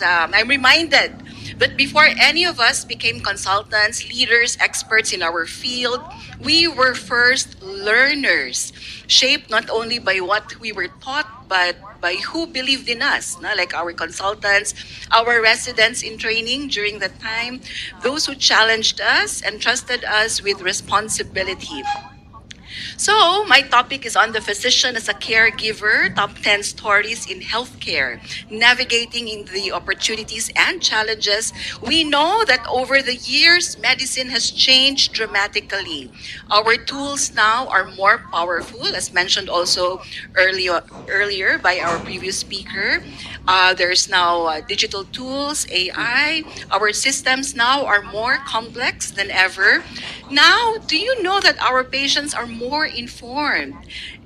I'm reminded that before any of us became consultants, leaders, experts in our field, we were first learners, shaped not only by what we were taught, but by who believed in us, like our consultants, our residents in training during that time, those who challenged us and trusted us with responsibility. So, my topic is on the physician as a caregiver, top 10 stories in healthcare, navigating in the opportunities and challenges. We know that over the years, medicine has changed dramatically. Our tools now are more powerful, as mentioned also earlier by our previous speaker. There's now digital tools, AI. Our systems now are more complex than ever. Now, do you know that our patients are more informed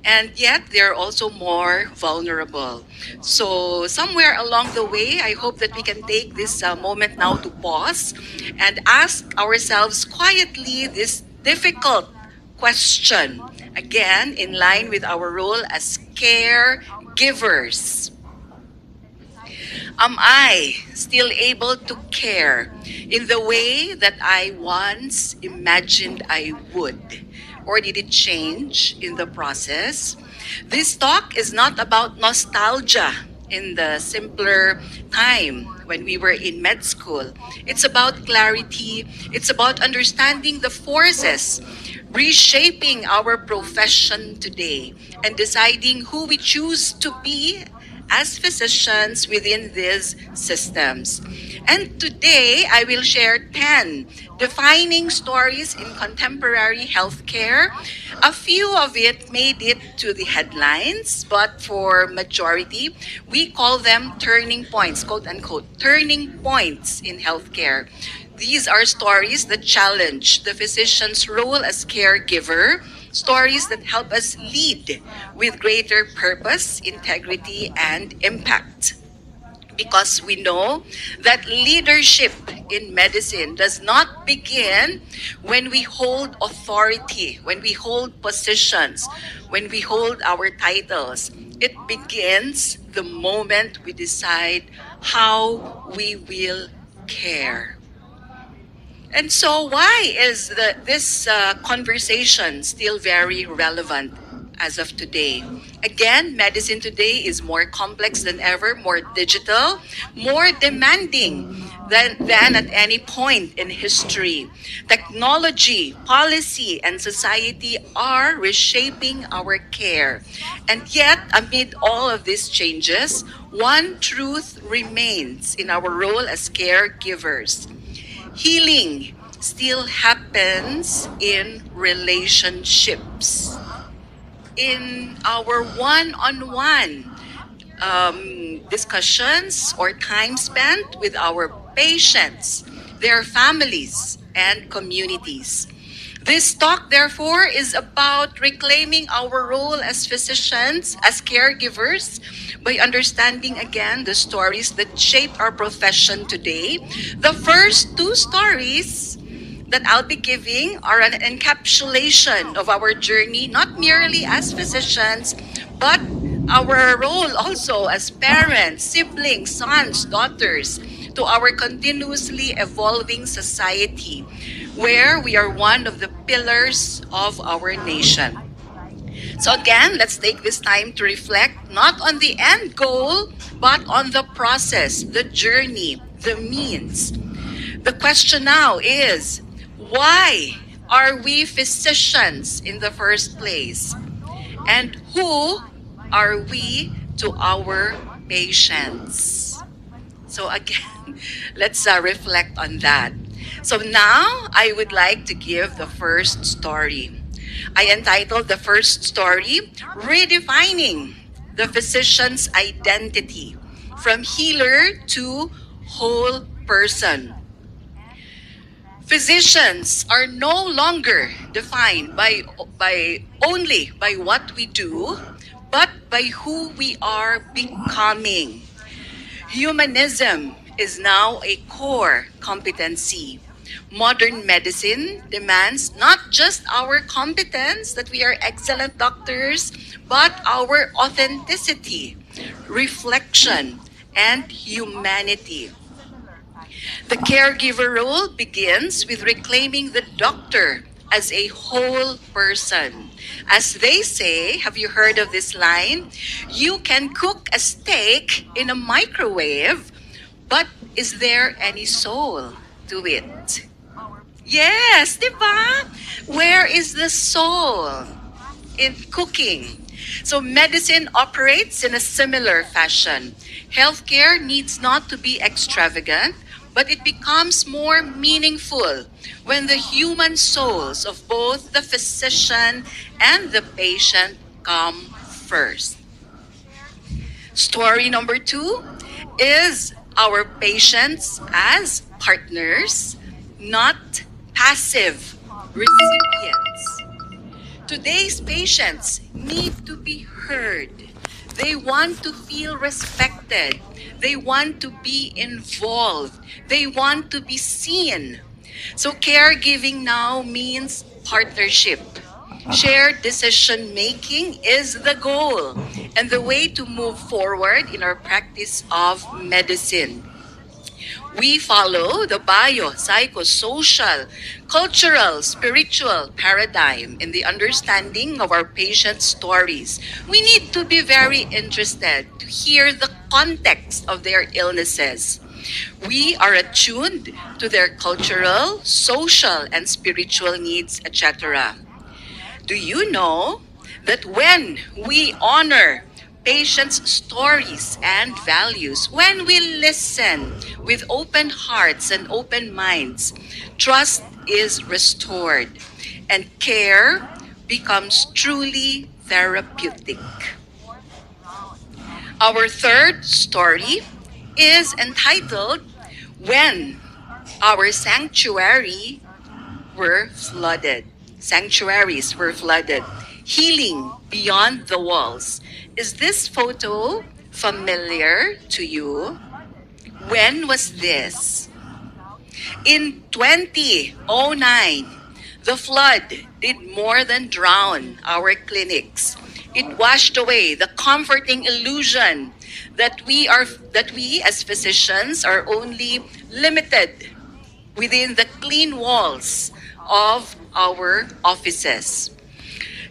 and yet they're also more vulnerable? So, somewhere along the way, I hope that we can take this moment now to pause and ask ourselves quietly this difficult question. Again, in line with our role as caregivers. Am I still able to care in the way that I once imagined I would? Or did it change in the process? This talk is not about nostalgia in the simpler time when we were in med school. It's about clarity, it's about understanding the forces reshaping our profession today and deciding who we choose to be as physicians within these systems. And today, I will share 10 defining stories in contemporary healthcare. A few of it made it to the headlines, but for majority, we call them turning points, quote unquote, turning points in healthcare. These are stories that challenge the physician's role as caregiver, stories that help us lead with greater purpose, integrity, and impact. Because we know that leadership in medicine does not begin when we hold authority, when we hold positions, when we hold our titles. It begins the moment we decide how we will care. And so, why is this conversation still very relevant as of today? Again, medicine today is more complex than ever, more digital, more demanding than at any point in history. Technology, policy, and society are reshaping our care. And yet, amid all of these changes, one truth remains in our role as caregivers. Healing still happens in relationships, in our one-on-one discussions or time spent with our patients, their families, and communities. This talk, therefore, is about reclaiming our role as physicians, as caregivers, by understanding again the stories that shape our profession today. The first two stories that I'll be giving are an encapsulation of our journey, not merely as physicians, but our role also as parents, siblings, sons, daughters, to our continuously evolving society, where we are one of the pillars of our nation. So again, let's take this time to reflect not on the end goal, but on the process, the journey, the means. The question now is, why are we physicians in the first place? And who are we to our patients? So again, let's reflect on that. So now I would like to give the first story. I entitled the first story, Redefining the Physician's Identity, from Healer to Whole Person. Physicians are no longer defined only by what we do, but by who we are becoming. Humanism is now a core competency. Modern medicine demands not just our competence, that we are excellent doctors, but our authenticity, reflection, and humanity. The caregiver role begins with reclaiming the doctor as a whole person. As they say, have you heard of this line? You can cook a steak in a microwave, but is there any soul to it? Yes, di ba? Where is the soul in cooking? So medicine operates in a similar fashion. Healthcare needs not to be extravagant, but it becomes more meaningful when the human souls of both the physician and the patient come first. Story number two is our patients as partners, not passive recipients. Today's patients need to be heard. They want to feel respected. They want to be involved. They want to be seen. So caregiving now means partnership. Shared decision making is the goal and the way to move forward in our practice of medicine. We follow the bio-psychosocial, cultural, spiritual paradigm in the understanding of our patients' stories. We need to be very interested to hear the context of their illnesses. We are attuned to their cultural, social, and spiritual needs, etc. Do you know that when we honor patients' stories and values, when we listen with open hearts and open minds, trust is restored and care becomes truly therapeutic? Our third story is entitled When Our Sanctuaries were flooded, healing beyond the walls. Is this photo familiar to you? When was this? In 2009, the flood did more than drown our clinics. It washed away the comforting illusion that we as physicians are only limited within the clean walls of our offices.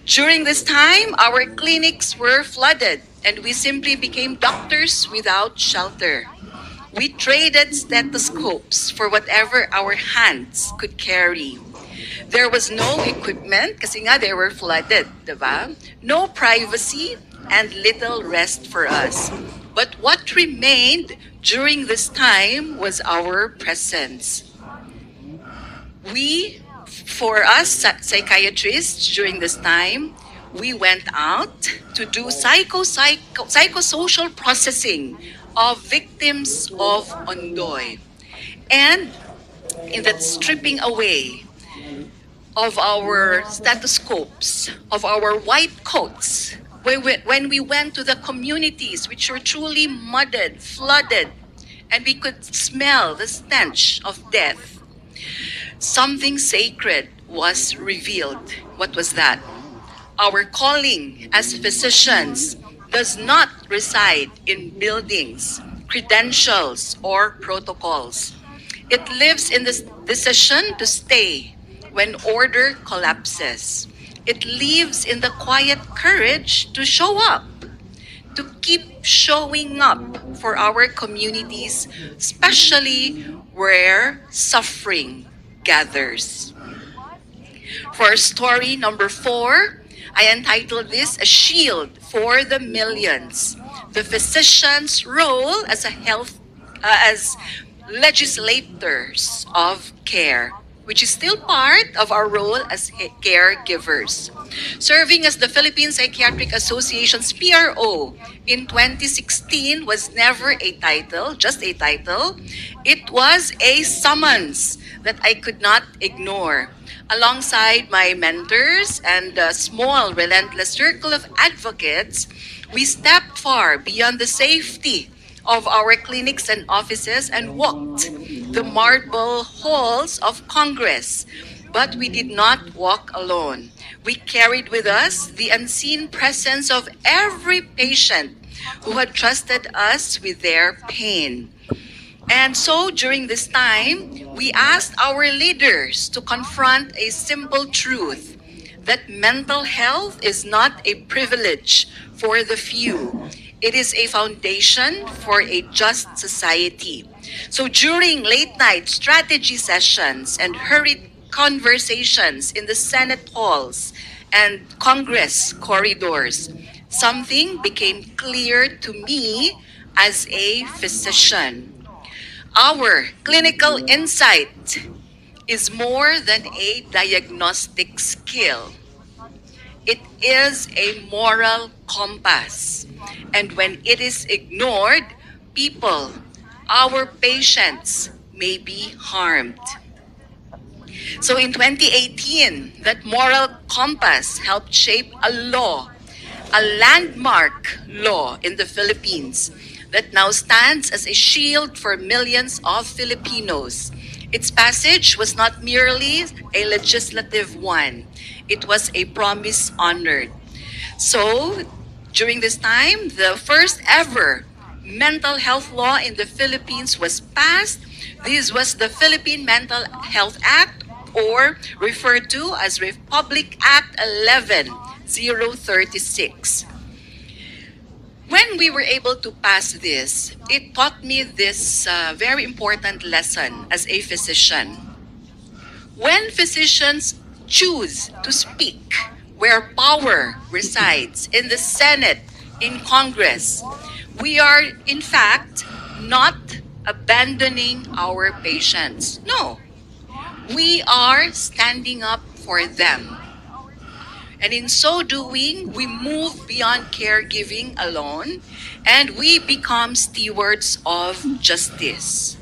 During this time, our clinics were flooded and we simply became doctors without shelter. We traded stethoscopes for whatever our hands could carry. There was no equipment kasi nga they were flooded, diba? No privacy and little rest for us. But what remained during this time was our presence. For us psychiatrists during this time, we went out to do psychosocial processing of victims of Ondoy. And in that stripping away of our stethoscopes, of our white coats, when we went to the communities which were truly muddied, flooded, and we could smell the stench of death, something sacred was revealed. What was that? Our calling as physicians does not reside in buildings, credentials, or protocols. It lives in the decision to stay when order collapses. It lives in the quiet courage to show up, to keep showing up for our communities, especially where suffering gathers. For story number 4, I entitled this A Shield for the Millions. The physician's role as as legislators of care, which is still part of our role as caregivers. Serving as the Philippine Psychiatric Association's PRO in 2016 was never a title, just a title. It was a summons that I could not ignore. Alongside my mentors and a small, relentless circle of advocates, we stepped far beyond the safety of our clinics and offices and walked the marble halls of Congress. But we did not walk alone. We carried with us the unseen presence of every patient who had trusted us with their pain. And so during this time, we asked our leaders to confront a simple truth that mental health is not a privilege for the few. It is a foundation for a just society. So during late night strategy sessions and hurried conversations in the Senate halls and Congress corridors, something became clear to me as a physician. Our clinical insight is more than a diagnostic skill. It is a moral compass. And when it is ignored, people, our patients, may be harmed. So in 2018, that moral compass helped shape a law, a landmark law in the Philippines that now stands as a shield for millions of Filipinos. Its passage was not merely a legislative one, it was a promise honored. So, during this time, the first ever mental health law in the Philippines was passed. This was the Philippine Mental Health Act, or referred to as Republic Act 11036. When we were able to pass this, it taught me this very important lesson as a physician. When physicians choose to speak where power resides, in the Senate, in Congress, we are in fact not abandoning our patients. No, we are standing up for them. And in so doing, we move beyond caregiving alone and we become stewards of justice.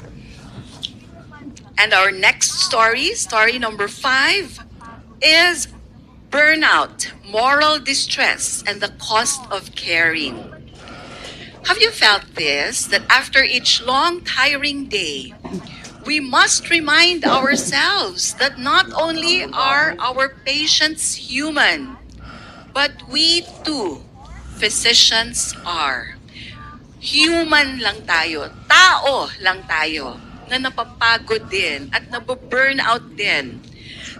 And our next story, story number 5, is burnout, moral distress, and the cost of caring. Have you felt this? That after each long, tiring day, we must remind ourselves that not only are our patients human, but we too, physicians, are. Human lang tayo, tao lang tayo, na napapagod din at nababurn out din.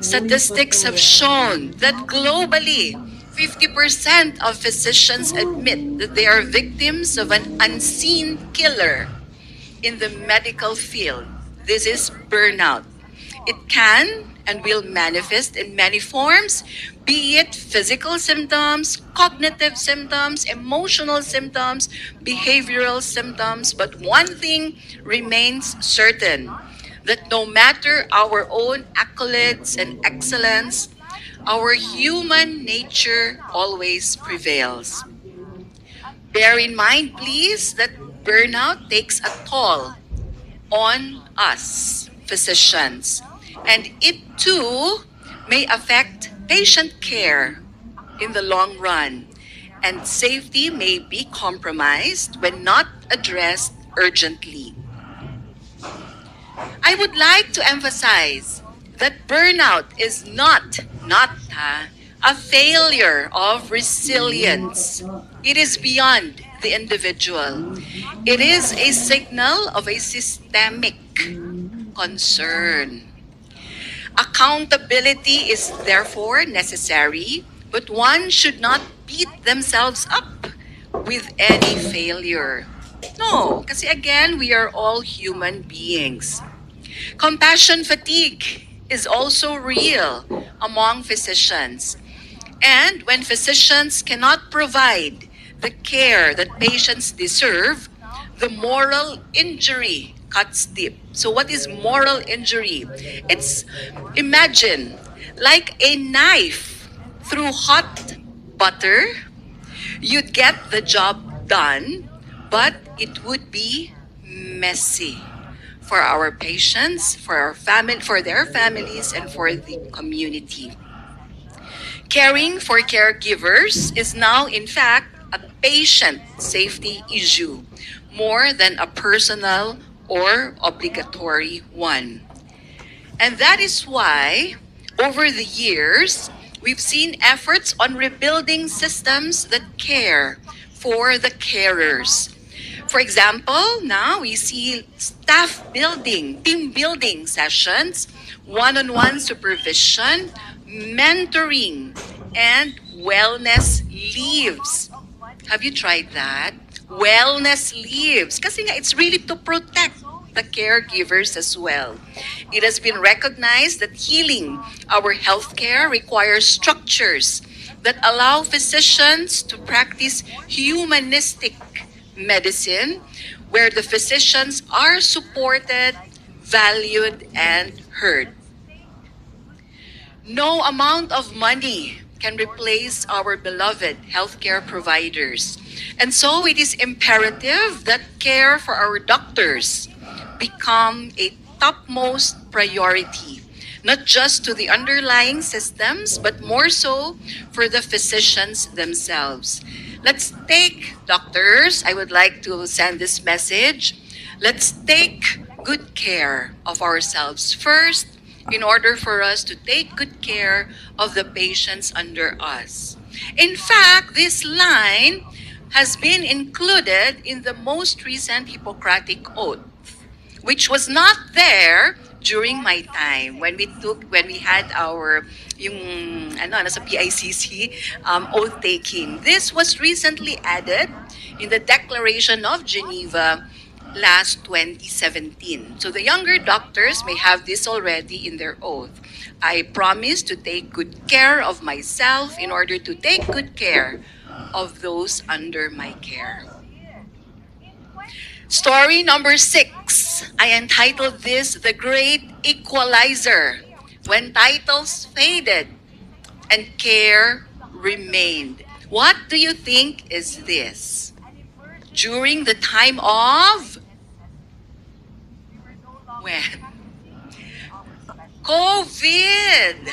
Statistics have shown that globally, 50% of physicians admit that they are victims of an unseen killer in the medical field. This is burnout. It can and will manifest in many forms, be it physical symptoms, cognitive symptoms, emotional symptoms, behavioral symptoms. But one thing remains certain, that no matter our own accolades and excellence, our human nature always prevails. Bear in mind, please, that burnout takes a toll on us, physicians, and it too may affect patient care in the long run, and safety may be compromised when not addressed urgently. I would like to emphasize that burnout is not a failure of resilience. It is beyond the individual. It is a signal of a systemic concern. Accountability is therefore necessary, but one should not beat themselves up with any failure. No, kasi again, we are all human beings. Compassion fatigue is also real among physicians. And when physicians cannot provide the care that patients deserve, the moral injury cuts deep. So what is moral injury? It's, imagine, like a knife through hot butter. You'd get the job done, but it would be messy for our patients, for our family, for their families, and for the community. Caring for caregivers is now, in fact, a patient safety issue more than a personal or obligatory one. And that is why, over the years, we've seen efforts on rebuilding systems that care for the carers. For example, now we see staff building, team building sessions, one-on-one supervision, mentoring, and wellness leaves. Have you tried that? Wellness leaves. Kasi nga, it's really to protect the caregivers as well. It has been recognized that healing our healthcare requires structures that allow physicians to practice humanistic medicine, where the physicians are supported, valued, and heard. No amount of money can replace our beloved healthcare providers. And so it is imperative that care for our doctors become a topmost priority, not just to the underlying systems, but more so for the physicians themselves. Let's take, doctors, I would like to send this message. Let's take good care of ourselves first in order for us to take good care of the patients under us. In fact, this line has been included in the most recent Hippocratic Oath, which was not there during my time when we had our sa PICC oath taking. This was recently added in the Declaration of Geneva last 2017. So the younger doctors may have this already in their oath. I promise to take good care of myself in order to take good care of those under my care. Story number 6. I entitled this The Great Equalizer. When titles faded and care remained. What do you think is this? During the time of when? COVID.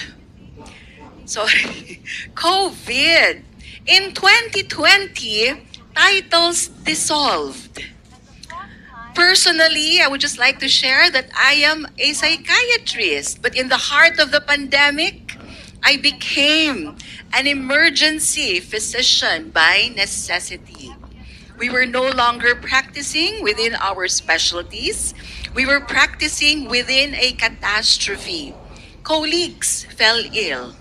Sorry. COVID. In 2020, titles dissolved. Personally, I would just like to share that I am a psychiatrist, but in the heart of the pandemic, I became an emergency physician by necessity. We were no longer practicing within our specialties. We were practicing within a catastrophe. Colleagues fell ill.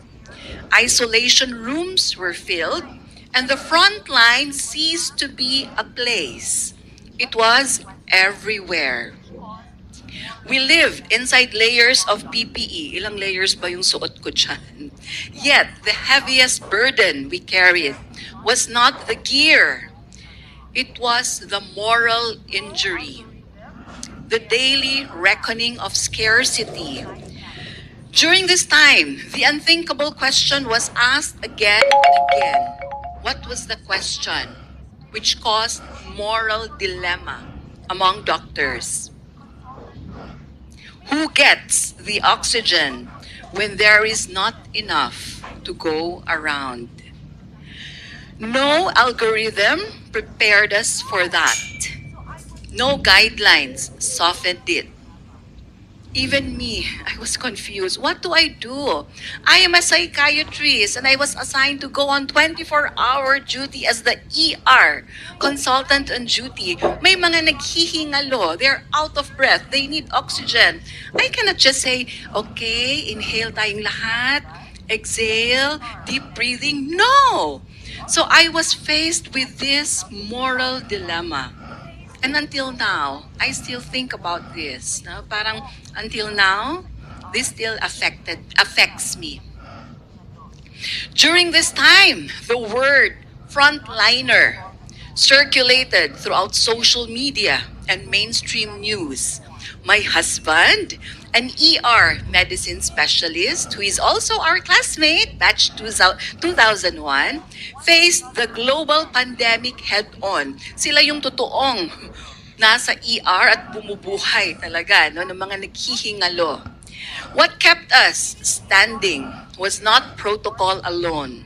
Isolation rooms were filled, and the front line ceased to be a place. It was everywhere. We lived inside layers of PPE. Ilang layers ba yung suot ko dyan? Yet, the heaviest burden we carried was not the gear. It was the moral injury, the daily reckoning of scarcity. During this time, the unthinkable question was asked again and again. What was the question? Which caused moral dilemma among doctors. Who gets the oxygen when there is not enough to go around? No algorithm prepared us for that. No guidelines softened it. Even me, I was confused. What do I do? I am a psychiatrist and I was assigned to go on 24-hour duty as the ER consultant on duty. May mga naghihingalo. They're out of breath. They need oxygen. I cannot just say, okay, inhale tayong lahat. Exhale, deep breathing. No! So I was faced with this moral dilemma. And until now, I still think about this. No? Parang until now, this still affects me. During this time, the word frontliner circulated throughout social media and mainstream news. My husband, an ER medicine specialist who is also our classmate, batch 2001, faced the global pandemic head-on. Sila yung totoong nasa ER at bumubuhay talaga, no, ng mga naghihingalo. What kept us standing was not protocol alone.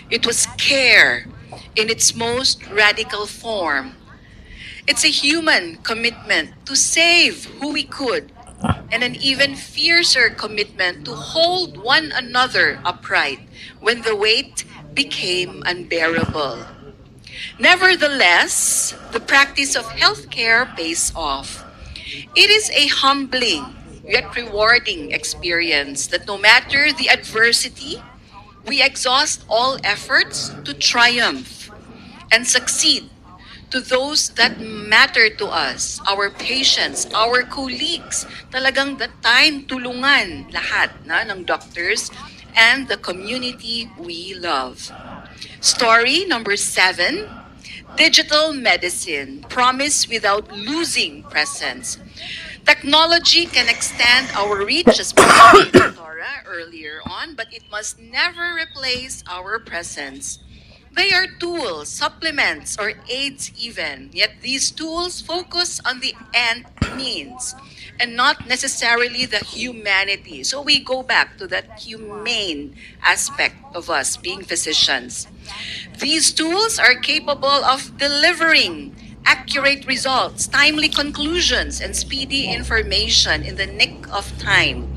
It was care in its most radical form. It's a human commitment to save who we could, and an even fiercer commitment to hold one another upright when the weight became unbearable. Nevertheless, the practice of healthcare pays off. It is a humbling yet rewarding experience that no matter the adversity, we exhaust all efforts to triumph and succeed to those that matter to us, our patients, our colleagues. Talagang that time tulungan lahat ng doctors and the community we love. Story number 7, digital medicine, promise without losing presence. Technology can extend our reach, as mentioned by Dora earlier on, but it must never replace our presence. They are tools, supplements, or aids even, yet these tools focus on the end means and not necessarily the humanity. So we go back to that humane aspect of us being physicians. These tools are capable of delivering accurate results, timely conclusions, and speedy information in the nick of time.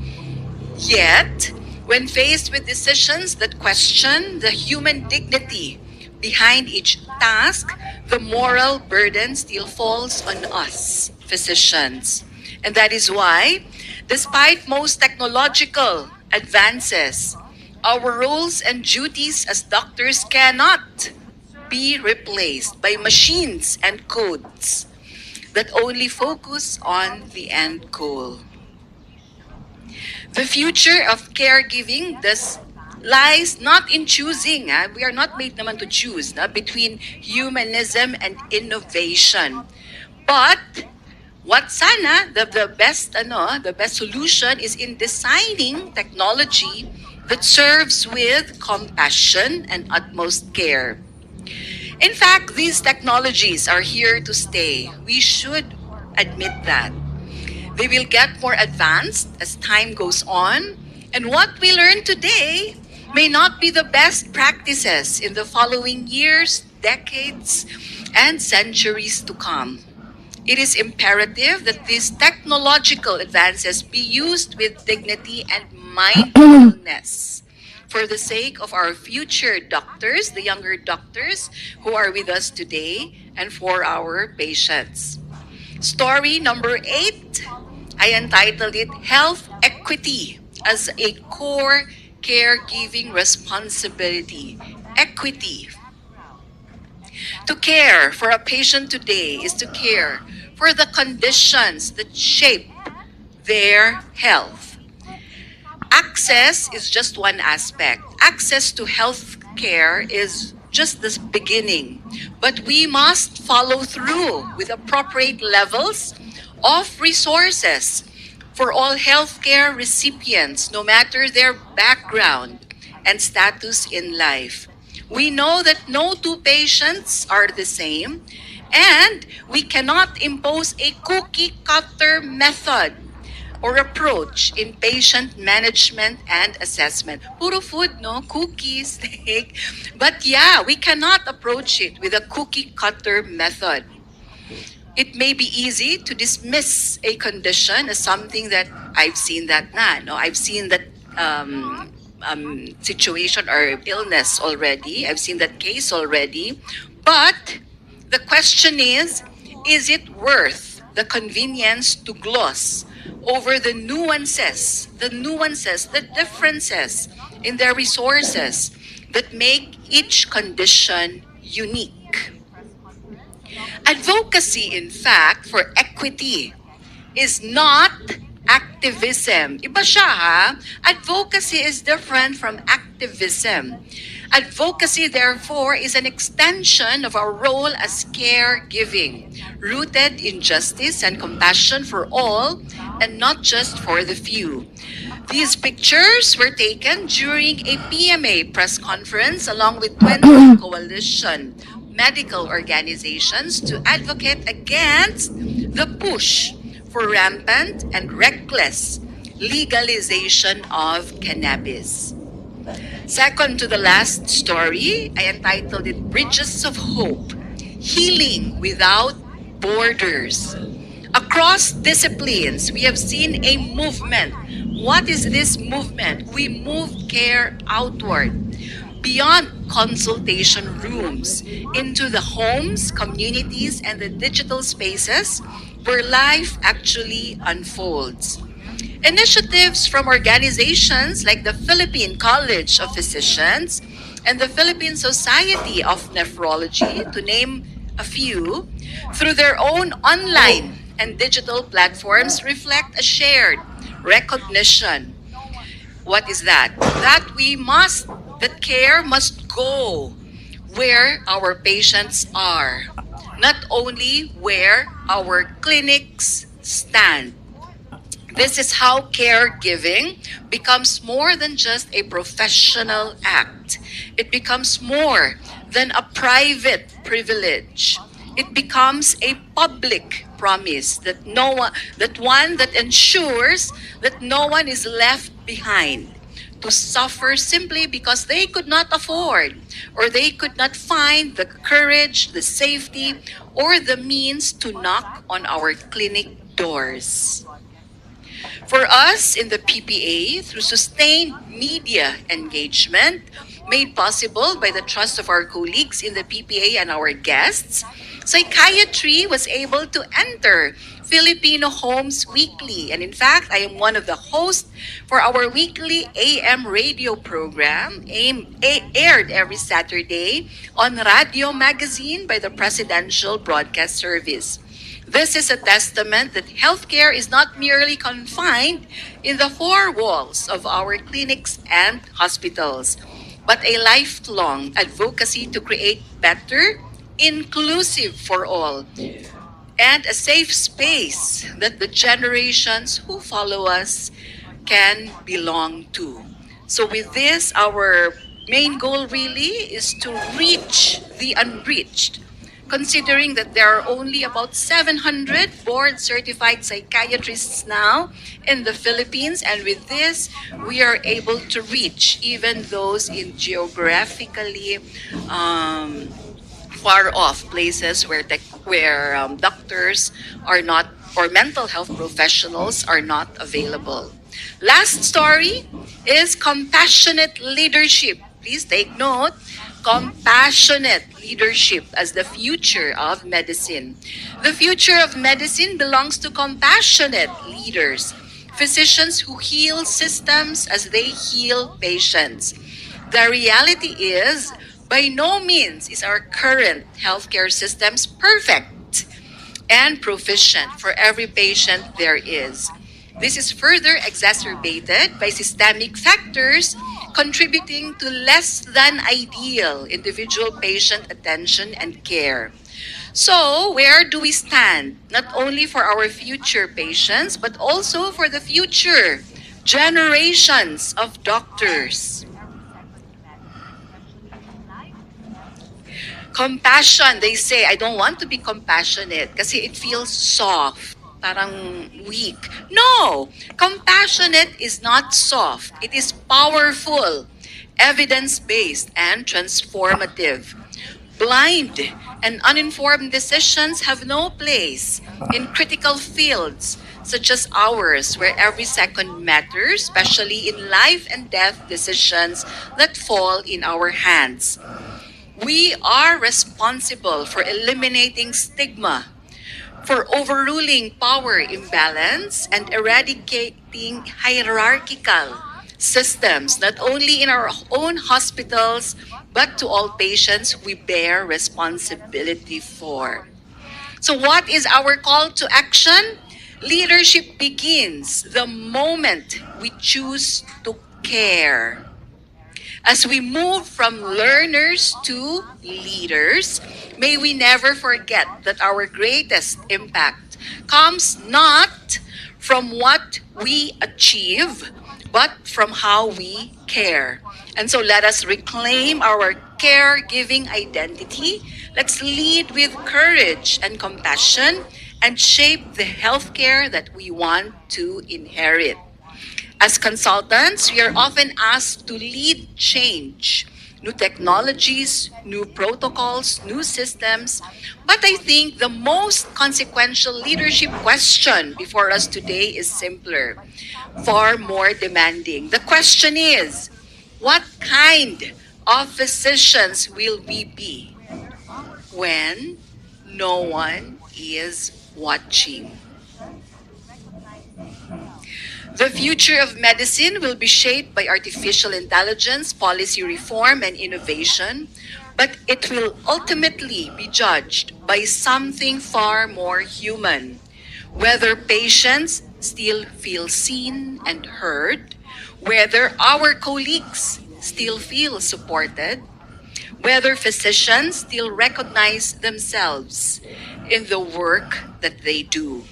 Yet, when faced with decisions that question the human dignity behind each task, the moral burden still falls on us, physicians. And that is why, despite most technological advances, our roles and duties as doctors cannot be replaced by machines and codes that only focus on the end goal. The future of caregiving thus lies not in choosing. We are not made naman to choose between humanism and innovation. But what sana the best solution is in designing technology that serves with compassion and utmost care. In fact, these technologies are here to stay. We should admit that. They will get more advanced as time goes on, and what we learn today may not be the best practices in the following years, decades, and centuries to come. It is imperative that these technological advances be used with dignity and mindfulness for the sake of our future doctors, the younger doctors who are with us today, and for our patients. Story number 8, I entitled it Health Equity as a Core Caregiving Responsibility. Equity. To care for a patient today is to care for the conditions that shape their health. Access is just one aspect. Access to health care is just the beginning. But we must follow through with appropriate levels of resources for all healthcare recipients, no matter their background and status in life. We know that no two patients are the same, and we cannot impose a cookie cutter method or approach in patient management and assessment. Puro food, no? Cookies, steak. But yeah, we cannot approach it with a cookie cutter method. It may be easy to dismiss a condition as something that I've seen that I've seen that situation or illness already. I've seen that case already. But the question is it worth the convenience to gloss over the nuances, the differences in their resources that make each condition unique? Advocacy, in fact, for equity is not activism. Iba siya, ha? Advocacy is different from activism. Advocacy, therefore, is an extension of our role as caregiving, rooted in justice and compassion for all and not just for the few. These pictures were taken during a PMA press conference along with 20 coalition medical organizations to advocate against the push for rampant and reckless legalization of cannabis. Second to the last story, I entitled it Bridges of Hope, Healing Without Borders. Across disciplines, we have seen a movement. What is this movement? We move care outward. beyond consultation rooms into the homes, communities, and the digital spaces where life actually unfolds. Initiatives from organizations like the Philippine College of Physicians and the Philippine Society of Nephrology, to name a few, through their own online and digital platforms, reflect a shared recognition. What is that? That care must go where our patients are, not only where our clinics stand. This is how caregiving becomes more than just a professional act. It becomes more than a private privilege. It becomes a public promise that ensures that no one is left behind to suffer simply because they could not afford or they could not find the courage, the safety, or the means to knock on our clinic doors. For us in the PPA, through sustained media engagement, made possible by the trust of our colleagues in the PPA and our guests, psychiatry was able to enter Filipino Homes Weekly. And in fact, I am one of the hosts for our weekly AM radio program, aired every Saturday on Radio Magazine by the Presidential Broadcast Service. This is a testament that healthcare is not merely confined in the four walls of our clinics and hospitals, but a lifelong advocacy to create better, inclusive for all, and a safe space that the generations who follow us can belong to. So, with this, our main goal really is to reach the unreached. Considering that there are only about 700 board certified psychiatrists now in the Philippines, and with this, we are able to reach even those in geographically far off places where doctors are not or mental health professionals are not available. Last story is compassionate leadership. Please take note. Compassionate leadership as the future of medicine. The future of medicine belongs to compassionate leaders, physicians who heal systems as they heal patients. The reality is, by no means is our current healthcare systems perfect and proficient for every patient there is. This is further exacerbated by systemic factors contributing to less than ideal individual patient attention and care. So, where do we stand? Not only for our future patients, but also for the future generations of doctors. Compassion, they say, I don't want to be compassionate kasi it feels soft, parang weak. No, compassionate is not soft. It is powerful, evidence-based, and transformative. Blind and uninformed decisions have no place in critical fields such as ours, where every second matters, especially in life and death decisions that fall in our hands. We are responsible for eliminating stigma, for overruling power imbalance, and eradicating hierarchical systems, not only in our own hospitals, but to all patients we bear responsibility for. So, what is our call to action? Leadership begins the moment we choose to care. As we move from learners to leaders, may we never forget that our greatest impact comes not from what we achieve, but from how we care. And so let us reclaim our caregiving identity. Let's lead with courage and compassion and shape the healthcare that we want to inherit. As consultants, we are often asked to lead change, new technologies, new protocols, new systems. But I think the most consequential leadership question before us today is simpler, far more demanding. The question is, what kind of physicians will we be when no one is watching? The future of medicine will be shaped by artificial intelligence, policy reform, and innovation, but it will ultimately be judged by something far more human. Whether patients still feel seen and heard, whether our colleagues still feel supported, whether physicians still recognize themselves in the work that they do.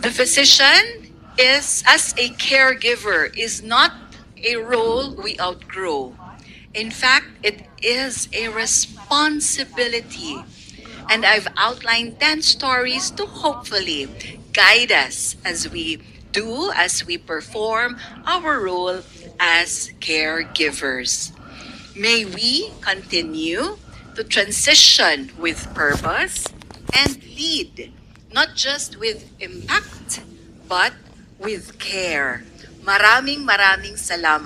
The physician is, as a caregiver, is not a role we outgrow. In fact, it is a responsibility. And I've outlined 10 stories to hopefully guide us as we perform our role as caregivers. May we continue to transition with purpose and lead, not just with impact, but with care. Maraming salamat.